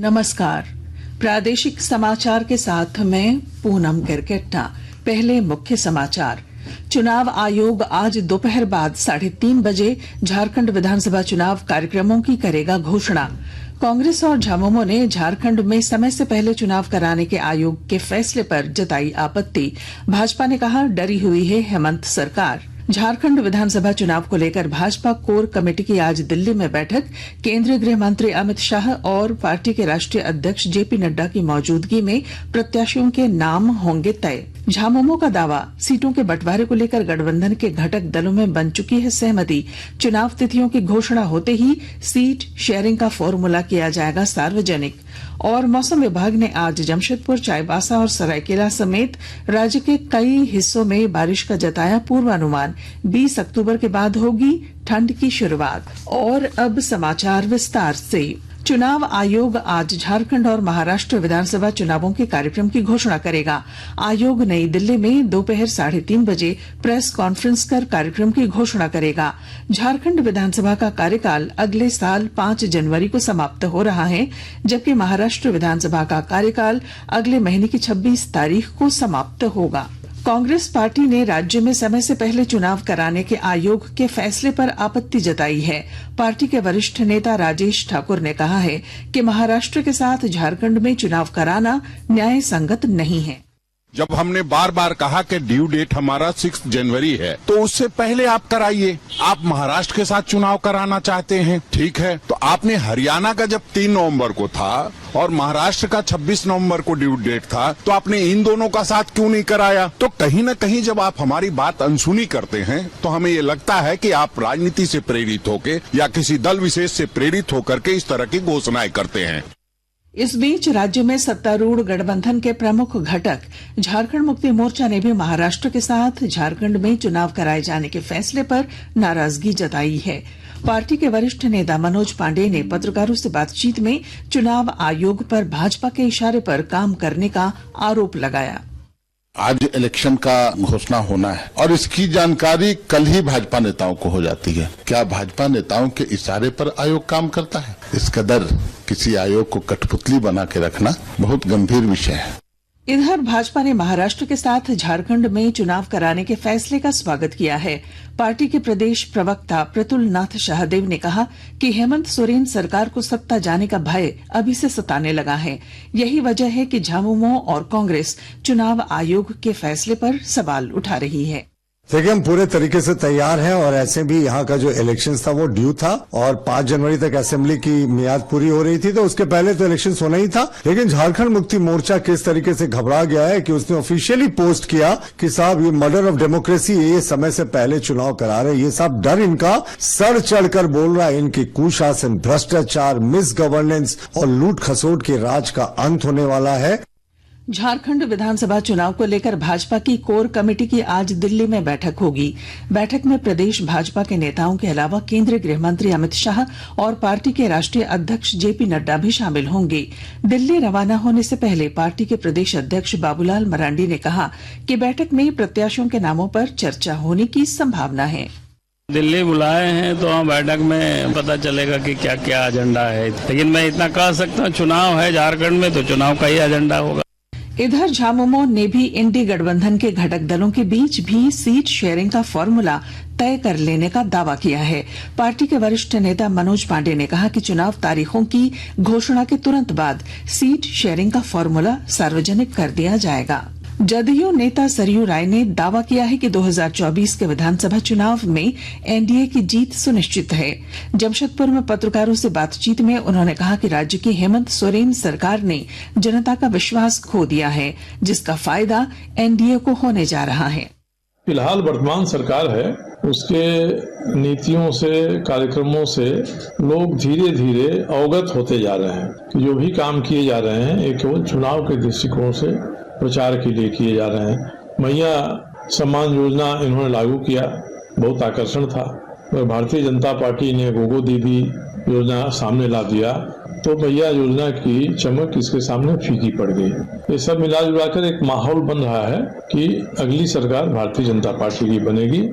नमस्कार। प्रादेशिक समाचार के साथ मैं पूनम गिरगिट्टा। पहले मुख्य समाचार। चुनाव आयोग आज दोपहर बाद 3:30 बजे झारखंड विधानसभा चुनाव कार्यक्रमों की करेगा घोषणा। कांग्रेस और झामुमो ने झारखंड में समय से पहले चुनाव कराने के आयोग के फैसले पर जताई आपत्ति। भाजपा ने कहा, डरी हुई है हेमंत सरकार। झारखंड विधानसभा चुनाव को लेकर भाजपा कोर कमेटी की आज दिल्ली में बैठक। केंद्रीय गृह मंत्री अमित शाह और पार्टी के राष्ट्रीय अध्यक्ष जेपी नड्डा की मौजूदगी में प्रत्याशियों के नाम होंगे तय। झामुमो का दावा, सीटों के बंटवारे को लेकर गठबंधन के घटक दलों में बन चुकी है सहमति। चुनाव तिथियों की घोषणा होते ही सीट शेयरिंग का फॉर्मूला किया जाएगा सार्वजनिक। और मौसम विभाग ने आज जमशेदपुर, चाईबासा और सरायकेला समेत राज्य के कई हिस्सों में बारिश का जताया पूर्वानुमान। 20 अक्टूबर के बाद होगी ठंड की शुरुआत। और अब समाचार विस्तार से। चुनाव आयोग आज झारखंड और महाराष्ट्र विधानसभा चुनावों के कार्यक्रम की घोषणा करेगा। आयोग नई दिल्ली में दोपहर 3:30 बजे प्रेस कॉन्फ्रेंस कर कार्यक्रम की घोषणा करेगा। झारखंड विधानसभा का कार्यकाल अगले साल 5 जनवरी को समाप्त हो रहा है, जबकि महाराष्ट्र विधानसभा का कार्यकाल अगले महीने की 26 तारीख को समाप्त होगा। कांग्रेस पार्टी ने राज्य में समय से पहले चुनाव कराने के आयोग के फैसले पर आपत्ति जताई है। पार्टी के वरिष्ठ नेता राजेश ठाकुर ने कहा है कि महाराष्ट्र के साथ झारखंड में चुनाव कराना न्याय संगत नहीं है। जब हमने बार बार कहा कि ड्यू डेट हमारा 6 जनवरी है, तो उससे पहले आप कराइए। आप महाराष्ट्र के साथ चुनाव कराना चाहते हैं, ठीक है, तो आपने हरियाणा का जब 3 नवंबर को था और महाराष्ट्र का 26 नवंबर को ड्यू डेट था, तो आपने इन दोनों का साथ क्यों नहीं कराया? तो कहीं न कहीं जब आप हमारी बात अनसुनी करते हैं, तो हमें ये लगता है कि आप राजनीति से प्रेरित होकर या किसी दल विशेष से प्रेरित होकर के इस तरह की घोषणाएं करते हैं। इस बीच राज्य में सत्तारूढ़ गठबंधन के प्रमुख घटक झारखंड मुक्ति मोर्चा ने भी महाराष्ट्र के साथ झारखंड में चुनाव कराए जाने के फैसले पर नाराजगी जताई है। पार्टी के वरिष्ठ नेता मनोज पांडेय ने पत्रकारों से बातचीत में चुनाव आयोग पर भाजपा के इशारे पर काम करने का आरोप लगाया। आज इलेक्शन का घोषणा होना है और इसकी जानकारी कल ही भाजपा नेताओं को हो जाती है। क्या भाजपा नेताओं के इशारे पर आयोग काम करता है? इस कदर किसी आयोग को कठपुतली बना के रखना बहुत गंभीर विषय है। इधर भाजपा ने महाराष्ट्र के साथ झारखंड में चुनाव कराने के फैसले का स्वागत किया है। पार्टी के प्रदेश प्रवक्ता प्रतुल नाथ शाहदेव ने कहा कि हेमंत सोरेन सरकार को सत्ता जाने का भय अभी से सताने लगा है। यही वजह है कि झामुमो और कांग्रेस चुनाव आयोग के फैसले पर सवाल उठा रही है। देखिए, हम पूरे तरीके से तैयार हैं और ऐसे भी यहाँ का जो इलेक्शंस था वो ड्यू था और 5 जनवरी तक असेंबली की मियाद पूरी हो रही थी, तो उसके पहले तो इलेक्शंस होना ही था। लेकिन झारखंड मुक्ति मोर्चा किस तरीके से घबरा गया है कि उसने ऑफिशियली पोस्ट किया कि साहब ये मर्डर ऑफ डेमोक्रेसी, ये समय से पहले चुनाव करा रहे। ये सब डर इनका सर चढ़कर बोल रहा है। इनकी कुशासन, भ्रष्टाचार, मिस गवर्नेंस और लूट खसोट के राज का अंत होने वाला है। झारखंड विधानसभा चुनाव को लेकर भाजपा की कोर कमेटी की आज दिल्ली में बैठक होगी। बैठक में प्रदेश भाजपा के नेताओं के अलावा केंद्रीय गृह मंत्री अमित शाह और पार्टी के राष्ट्रीय अध्यक्ष जेपी नड्डा भी शामिल होंगे। दिल्ली रवाना होने से पहले पार्टी के प्रदेश अध्यक्ष बाबूलाल मरांडी ने कहा कि बैठक में प्रत्याशियों के नामों पर चर्चा होने की संभावना है। दिल्ली बुलाए हैं तो वहाँ बैठक में पता चलेगा कि क्या क्या एजेंडा है, लेकिन मैं इतना कह सकता हूँ, चुनाव है झारखंड में तो चुनाव का ही एजेंडा होगा। इधर झामुमो ने भी इंडी गठबंधन के घटक दलों के बीच भी सीट शेयरिंग का फॉर्मूला तय कर लेने का दावा किया है। पार्टी के वरिष्ठ नेता मनोज पांडे ने कहा कि चुनाव तारीखों की घोषणा के तुरंत बाद सीट शेयरिंग का फॉर्मूला सार्वजनिक कर दिया जाएगा। जदयू नेता सरयू राय ने दावा किया है कि 2024 के विधानसभा चुनाव में एनडीए की जीत सुनिश्चित है। जमशेदपुर में पत्रकारों से बातचीत में उन्होंने कहा कि राज्य की हेमंत सोरेन सरकार ने जनता का विश्वास खो दिया है, जिसका फायदा एनडीए को होने जा रहा है। फिलहाल वर्तमान सरकार है, उसके नीतियों से, कार्यक्रमों से लोग धीरे धीरे अवगत होते जा रहे हैं कि जो भी काम किए जा रहे हैं ये केवल चुनाव के दृष्टिकोण से प्रचार के लिए किए जा रहे हैं। मैया सम्मान योजना इन्होंने लागू किया, बहुत आकर्षण था। भारतीय जनता पार्टी ने गोगो दीदी योजना सामने ला दिया, तो मैया योजना की चमक इसके सामने फीकी पड़ गई। ये सब मिला जुलाकर एक माहौल बन रहा है कि अगली सरकार भारतीय जनता पार्टी की बनेगी।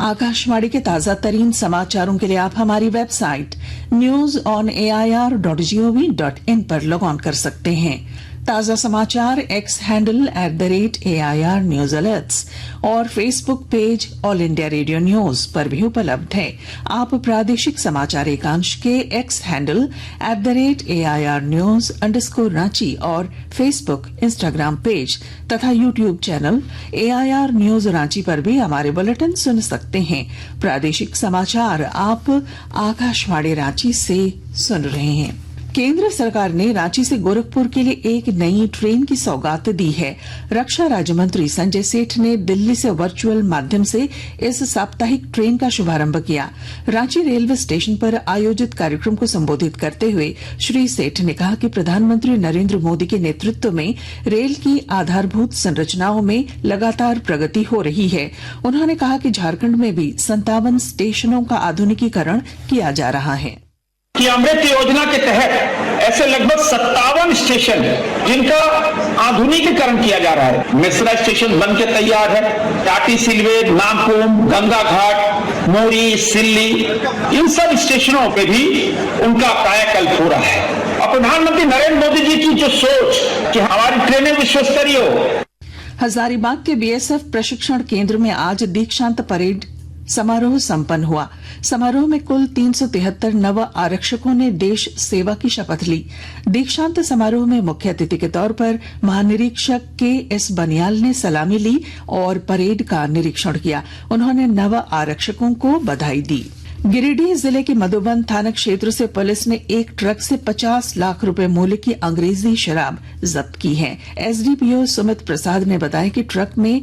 आकाशवाणी के ताजा तरीन समाचारों के लिए आप हमारी वेबसाइट news.air.gov.in पर लॉग ऑन कर सकते हैं। ताजा समाचार X handle @AIR news alerts और Facebook page All India Radio news पर भी उपलब्ध है। आप प्रादेशिक समाचार एकांश के एक्स हैंडल @AIR न्यूज _ और फेसबुक इंस्टाग्राम पेज तथा YouTube channel AIR news Ranchi पर भी हमारे बुलेटिन सुन सकते हैं। प्रादेशिक समाचार आप आकाशवाणी रांची से सुन रहे हैं। केंद्र सरकार ने रांची से गोरखपुर के लिए एक नई ट्रेन की सौगात दी है। रक्षा राज्य मंत्री संजय सेठ ने दिल्ली से वर्चुअल माध्यम से इस साप्ताहिक ट्रेन का शुभारंभ किया। रांची रेलवे स्टेशन पर आयोजित कार्यक्रम को संबोधित करते हुए श्री सेठ ने कहा कि प्रधानमंत्री नरेंद्र मोदी के नेतृत्व में रेल की आधारभूत संरचनाओं में लगातार प्रगति हो रही है। उन्होंने कहा कि झारखंड में भी 57 स्टेशनों का आधुनिकीकरण किया जा रहा है। कि अमृत योजना के तहत ऐसे लगभग 57 स्टेशन है जिनका आधुनिकीकरण किया जा रहा है। मिश्रा स्टेशन बनकर तैयार है। टाटी सिलवे, नामकुम, गंगा घाट, मोरी, सिल्ली, इन सब स्टेशनों पे भी उनका कायाकल्प हो रहा है। और प्रधानमंत्री नरेंद्र मोदी जी की जो सोच कि हमारी ट्रेनें विश्वस्तरीय हो। हजारीबाग के BSF प्रशिक्षण केंद्र में आज दीक्षांत परेड समारोह संपन्न हुआ। समारोह में कुल 373 नव आरक्षकों ने देश सेवा की शपथ ली। दीक्षांत समारोह में मुख्य अतिथि के तौर पर महानिरीक्षक KS बनियाल ने सलामी ली और परेड का निरीक्षण किया। उन्होंने नव आरक्षकों को बधाई दी। गिरिडीह जिले के मधुबन थाना क्षेत्र से पुलिस ने एक ट्रक से 50 लाख रुपए मूल्य की अंग्रेजी शराब जब्त की है। SDPO सुमित प्रसाद ने बताया कि ट्रक में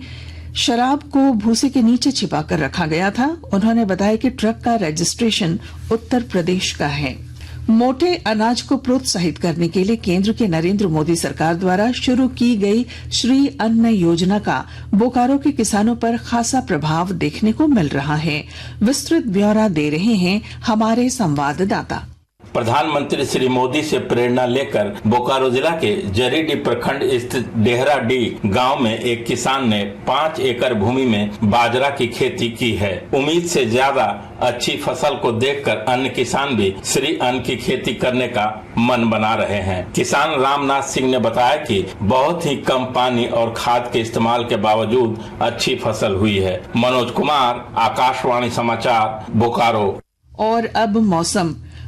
शराब को भूसे के नीचे छिपाकर रखा गया था। उन्होंने बताया कि ट्रक का रजिस्ट्रेशन उत्तर प्रदेश का है। मोटे अनाज को प्रोत्साहित करने के लिए केंद्र के नरेंद्र मोदी सरकार द्वारा शुरू की गई श्री अन्न योजना का बोकारो के किसानों पर खासा प्रभाव देखने को मिल रहा है। विस्तृत ब्यौरा दे रहे हैं हमारे संवाददाता। प्रधानमंत्री श्री मोदी से प्रेरणा लेकर बोकारो जिला के जरीडीह प्रखंड स्थित डेहराडीह गांव में एक किसान ने 5 एकड़ भूमि में बाजरा की खेती की है। उम्मीद से ज्यादा अच्छी फसल को देखकर अन्य किसान भी श्री अन्न की खेती करने का मन बना रहे हैं। किसान रामनाथ सिंह ने बताया कि बहुत ही कम पानी और खाद के इस्तेमाल के बावजूद अच्छी फसल हुई है। मनोज कुमार, आकाशवाणी समाचार, बोकारो। और अब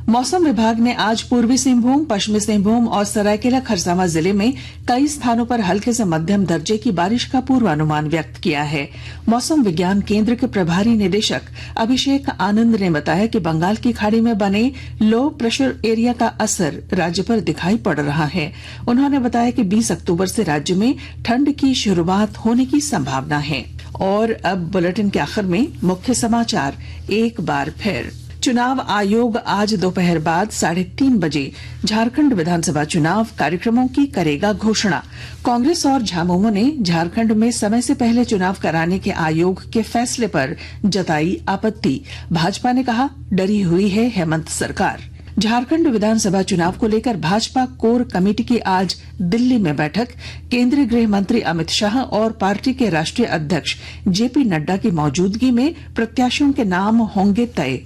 मौसम विभाग ने आज पूर्वी सिंहभूम, पश्चिमी सिंहभूम और सरायकेला खरसावां जिले में कई स्थानों पर हल्के से मध्यम दर्जे की बारिश का पूर्वानुमान व्यक्त किया है। मौसम विज्ञान केंद्र के प्रभारी निदेशक अभिषेक आनंद ने बताया कि बंगाल की खाड़ी में बने लो प्रेशर एरिया का असर राज्य पर दिखाई पड़ रहा है। उन्होंने बताया कि 20 अक्टूबर से राज्य में ठंड की शुरुआत होने की संभावना है। और अब बुलेटिन के आखिर में मुख्य समाचार एक बार फिर। चुनाव आयोग आज दोपहर बाद 3:30 बजे झारखंड विधानसभा चुनाव कार्यक्रमों की करेगा घोषणा। कांग्रेस और झामुमो ने झारखंड में समय से पहले चुनाव कराने के आयोग के फैसले पर जताई आपत्ति। भाजपा ने कहा डरी हुई है हेमंत सरकार। झारखंड विधानसभा चुनाव को लेकर भाजपा कोर कमेटी की आज दिल्ली में बैठक। केंद्रीय गृह मंत्री अमित शाह और पार्टी के राष्ट्रीय अध्यक्ष JP नड्डा की मौजूदगी में प्रत्याशियों के नाम होंगे तय।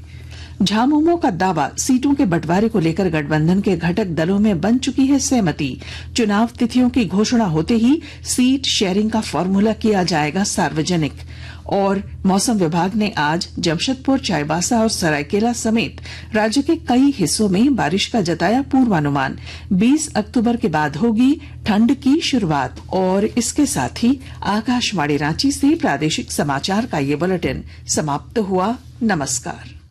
झामुमो का दावा, सीटों के बंटवारे को लेकर गठबंधन के घटक दलों में बन चुकी है सहमति। चुनाव तिथियों की घोषणा होते ही सीट शेयरिंग का फॉर्मूला किया जाएगा सार्वजनिक। और मौसम विभाग ने आज जमशेदपुर, चाईबासा और सरायकेला समेत राज्य के कई हिस्सों में बारिश का जताया पूर्वानुमान। 20 अक्टूबर के बाद होगी ठंड की शुरुआत। और इसके साथ ही आकाशवाणी रांची से प्रादेशिक समाचार का ये बुलेटिन समाप्त हुआ। नमस्कार।